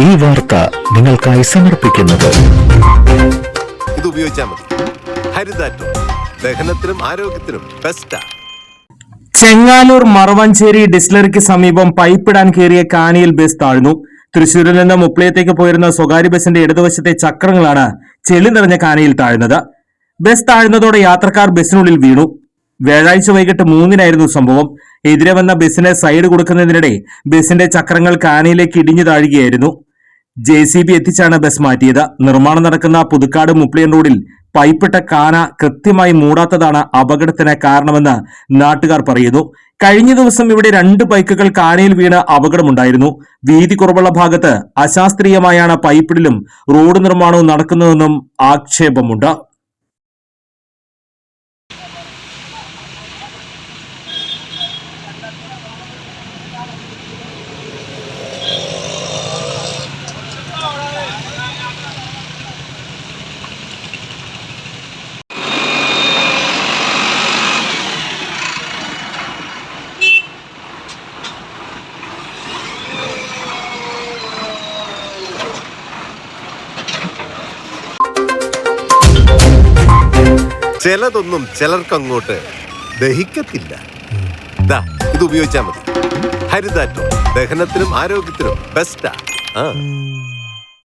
ഈ വാർത്ത നിങ്ങൾക്കായി സമർപ്പിക്കുന്നത് ഇത് ഉപയോഗിച്ചാൽ മതി. ഹരിതാറ്റോ ദഹനത്തിനും ആരോഗ്യത്തിനും ബെസ്റ്റാ. ചെങ്ങാനൂർ മറവഞ്ചേരി ഡിസ്റ്റിലറിക്ക് സമീപം പൈപ്പിടാൻ കയറിയ കാനിയിൽ ബസ് താഴ്ന്നു. തൃശൂരിൽ നിന്ന് മുപ്ലിയത്തേക്ക് പോയിരുന്ന സ്വകാര്യ ബസിന്റെ ഇടതുവശത്തെ ചക്രങ്ങളാണ് ചെളി നിറഞ്ഞ കാനയിൽ താഴ്ന്നത്. ബസ് താഴ്ന്നതോടെ യാത്രക്കാർ ബസിനുള്ളിൽ വീണു. വ്യാഴാഴ്ച വൈകിട്ട് 3-നായിരുന്നു സംഭവം. എതിരെ വന്ന ബസിന് സൈഡ് കൊടുക്കുന്നതിനിടെ ബസിന്റെ ചക്രങ്ങൾ കാനയിലേക്ക് ഇടിഞ്ഞു താഴുകയായിരുന്നു. JCB എത്തിച്ചാണ് ബസ് മാറ്റിയത്. നിർമ്മാണം നടക്കുന്ന പുതുക്കാട് മുപ്ലിയൻ റോഡിൽ പൈപ്പിട്ട കാന കൃത്യമായി മൂടാത്തതാണ് അപകടത്തിന് കാരണമെന്ന് നാട്ടുകാർ പറയുന്നു. കഴിഞ്ഞ ദിവസം ഇവിടെ 2 ബൈക്കുകൾ കാനയിൽ വീണ് അപകടമുണ്ടായിരുന്നു. വീതി കുറവുള്ള ഭാഗത്ത് അശാസ്ത്രീയമായാണ് പൈപ്പിടലും റോഡ് നിർമ്മാണവും നടക്കുന്നതെന്നും ആക്ഷേപമുണ്ട്. ചിലതൊന്നും ചിലർക്കങ്ങോട്ട് ദഹിക്കത്തില്ല. ഇത് ഉപയോഗിച്ചാൽ മതി. ഹരിതാറ്റോ ദഹനത്തിനും ആരോഗ്യത്തിനും ബെസ്റ്റാ.